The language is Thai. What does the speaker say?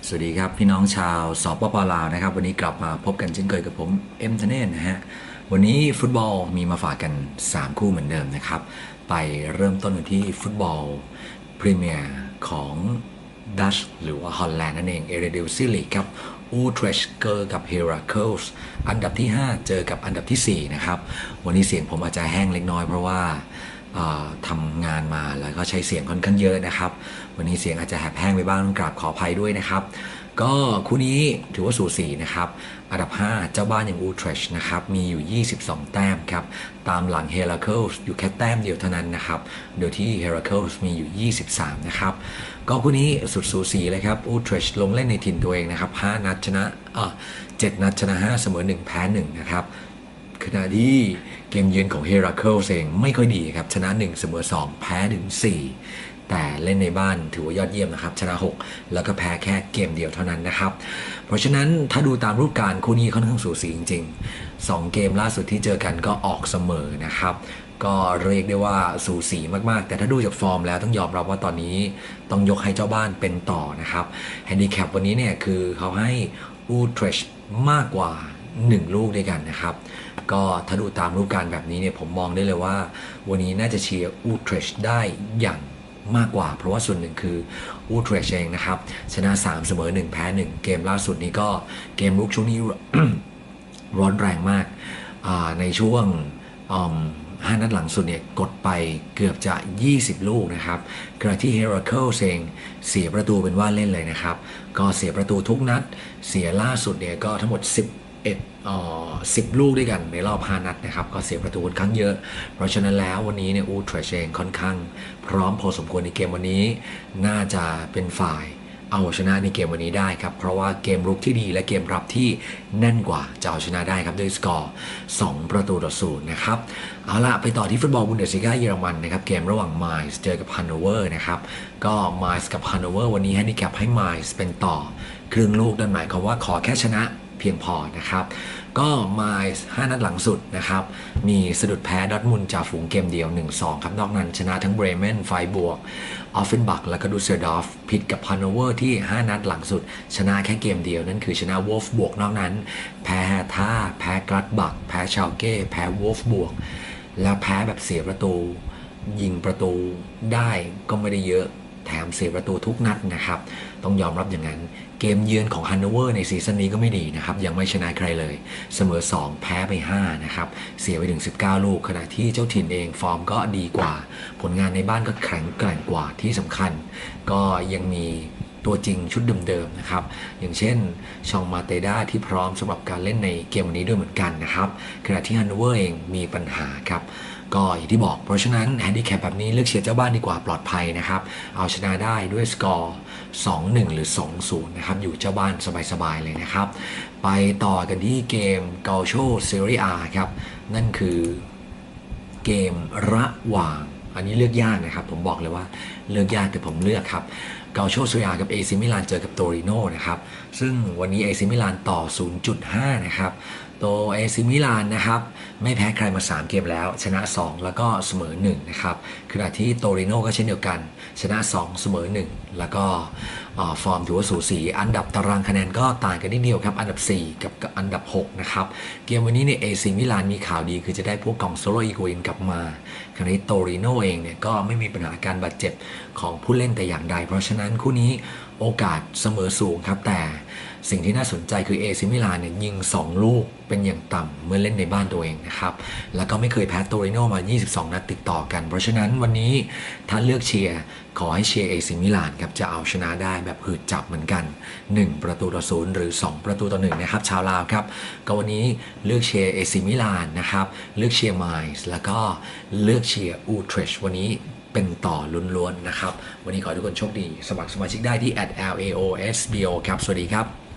สวัสดีครับพี่น้องชาวสปปลาวนะครับวันนี้กลับมาพบกันเช่นเคยกับผมเอ็มทเนนนะฮะวันนี้ฟุตบอลมีมาฝากกัน3คู่เหมือนเดิมนะครับไปเริ่มต้นกันที่ฟุตบอลพรีเมียร์ของดัชหรือว่าฮอลแลนด์นั่นเองเอเรดิวซิลีครับอูทรชเจอกับเฮราเคิลส์อันดับที่5เจอกับอันดับที่4นะครับวันนี้เสียงผมอาจจะแห้งเล็กน้อยเพราะว่าทำงานมาแล้วก็ใช้เสียงค่อนข้างเยอะนะครับวันนี้เสียงอาจจะแหบแห้งไปบ้างต้องกราบขออภัยด้วยนะครับก็คู่นี้ถือว่าสูสีนะครับอันดับ5เจ้าบ้านอย่างอูทรชนะครับมีอยู่22แต้มครับตามหลังเฮราเคิลส์อยู่แค่แต้มเดียวเท่านั้นนะครับโดยที่เฮราเคิลส์มีอยู่23นะครับก็คู่นี้สุดสูสีเลยครับอูทรชลงเล่นในถิ่นตัวเองนะครับ5นัดชนะ7นัดชนะ5เสมอ1แพ้1นะครับขณะที่เกมเยือนของเฮราเคิลเองไม่ค่อยดีครับชนะ1เสมอ2แพ้ถึง4แต่เล่นในบ้านถือว่ายอดเยี่ยมนะครับชนะ6แล้วก็แพ้แค่เกมเดียวเท่านั้นนะครับเพราะฉะนั้นถ้าดูตามรูปการคู่นี้ค่อนข้างสูสีจริงๆ2เกมล่าสุดที่เจอกันก็ออกเสมอนะครับก็เรียกได้ว่าสูสีมากๆแต่ถ้าดูจากฟอร์มแล้วต้องยอมรับว่าตอนนี้ต้องยกให้เจ้าบ้านเป็นต่อนะครับแฮนดิแคปวันนี้เนี่ยคือเขาให้อูทรชมากกว่า1ลูกด้วยกันนะครับก็ถ้าดูตามรูปการแบบนี้เนี่ยผมมองได้เลยว่าวันนี้น่าจะเชียร์อูทรชได้อย่างมากกว่าเพราะว่าส่วนหนึ่งคืออูทรชเองนะครับชนะ3เสมอ1แพ้1เกมล่าสุดนี้ก็เกมลุกช่วงนี้ ร้อนแรงมากในช่วง5 นัดหลังสุดเนี่ยกดไปเกือบจะ20ลูกนะครับขณะที่เฮราเคิลเองเสียประตูเป็นว่าเล่นเลยนะครับก็เสียประตูทุกนัดเสียล่าสุดเนี่ยก็ทั้งหมด10 ลูกด้วยกันในรอบ5นัดนะครับก็เสียประตูค่อนข้างเยอะเพราะฉะนั้นแล้ววันนี้เนี่ยอูทรชเองค่อนข้างพร้อมพอสมควรในเกมวันนี้น่าจะเป็นฝ่ายเอาชนะในเกมวันนี้ได้ครับเพราะว่าเกมรุกที่ดีและเกมรับที่แน่นกว่าจะเอาชนะได้ครับด้วยสกอร์2-0นะครับเอาละไปต่อที่ฟุตบอลบุนเดสลิก้าเยอรมันนะครับเกมระหว่างไมซ์เจอกับฮันโนเวอร์นะครับก็ไมซ์กับฮันโนเวอร์วันนี้แฮนดิแคปให้ไมซ์เป็นต่อครึ่งลูกนั่นหมายความว่าขอแค่ชนะเพียงพอนะครับก็มา5นัดหลังสุดนะครับมีสะดุดแพ้ดอร์ทมุนด์จ่าฝูงเกมเดียว 1-2 ครับนอกนั้นชนะทั้งเบรเมนไฟบวกออฟเฟนบักและก็ดูเซอร์ดอฟผิดกับฮันโนเวอร์ที่5นัดหลังสุดชนะแค่เกมเดียวนั่นคือชนะวอลฟบวกนอกนั้นแพ้แฮท่าแพ้กรัดบักแพ้ชาลเก้แพ้วอลฟบวกแล้วแพ้แบบเสียประตูยิงประตูได้ก็ไม่ได้เยอะแถมเสียประตูทุกนัดนะครับต้องยอมรับอย่างนั้นเกมเยือนของฮันโนเวอร์ในซีซั่นนี้ก็ไม่ดีนะครับยังไม่ชนะใครเลยเสมอ2แพ้ไป5นะครับเสียไปถึง19ลูกขณะที่เจ้าถิ่นเองฟอร์มก็ดีกว่าผลงานในบ้านก็แข็งแกร่งกว่าที่สำคัญก็ยังมีตัวจริงชุดเดิมๆนะครับอย่างเช่นชองมาเตด้าที่พร้อมสำหรับการเล่นในเกมวันนี้ด้วยเหมือนกันนะครับขณะที่ฮันโนเวอร์เองมีปัญหาครับก็อย่างที่บอกเพราะฉะนั้นแฮนดิแคปแบบนี้เลือกเชียร์เจ้าบ้านดีกว่าปลอดภัยนะครับเอาชนะได้ด้วยสกอร์2-1 หรือ 2-0 นะครับอยู่เจ้าบ้านสบายๆเลยนะครับไปต่อกันที่เกมเกาโชเซเรียครับนั่นคือเกมระหว่างอันนี้เลือกยากนะครับผมบอกเลยว่าเลือกยากแต่ผมเลือกครับเกาโชเซเรียกับเอซิมิลานเจอกับโตริโนนะครับซึ่งวันนี้เอซิมิลานต่อ 0.5 นะครับตัวเอซิมิลานนะครับไม่แพ้ใครมา3เกมแล้วชนะ2แล้วก็เสมอ1นะครับขณะที่โตริโนก็เช่นเดียวกันชนะ2เสมอ1แล้วก็ฟอร์มถือว่าสูสีอันดับตารางคะแนนก็ต่างกันนิดเดียวครับอันดับ4กับอันดับ6นะครับเกมวันนี้เนี่ยเอซิมิลานมีข่าวดีคือจะได้พวกกองโซโลอีโกอินกลับมาขณะที่โตริโนเองเนี่ยก็ไม่มีปัญหาการบาดเจ็บของผู้เล่นแต่อย่างใดเพราะฉะนั้นคู่นี้โอกาสเสมอสูงครับแต่สิ่งที่น่าสนใจคือเอซิมิลานเนี่ยยิง2ลูกเป็นอย่างต่ำเมื่อเล่นในบ้านตัวเองนะครับแล้วก็ไม่เคยแพ้โตริโนมา22นัดติดต่อกันเพราะฉะนั้นวันนี้ถ้าเลือกเชียร์ขอให้เชียร์เอซิมิลานครับจะเอาชนะได้แบบหืดจับเหมือนกัน1-0หรือ2-1นะครับชาวลาวครับก็วันนี้เลือกเชียร์เอซิมิลานนะครับเลือกเชียร์ไมซ์แล้วก็เลือกเชียร์อูทรชวันนี้เป็นต่อล้วนๆนะครับวันนี้ขอให้ทุกคนโชคดีสมัครสมาชิกได้ที่ @laosbo ครับสวัสดีครับ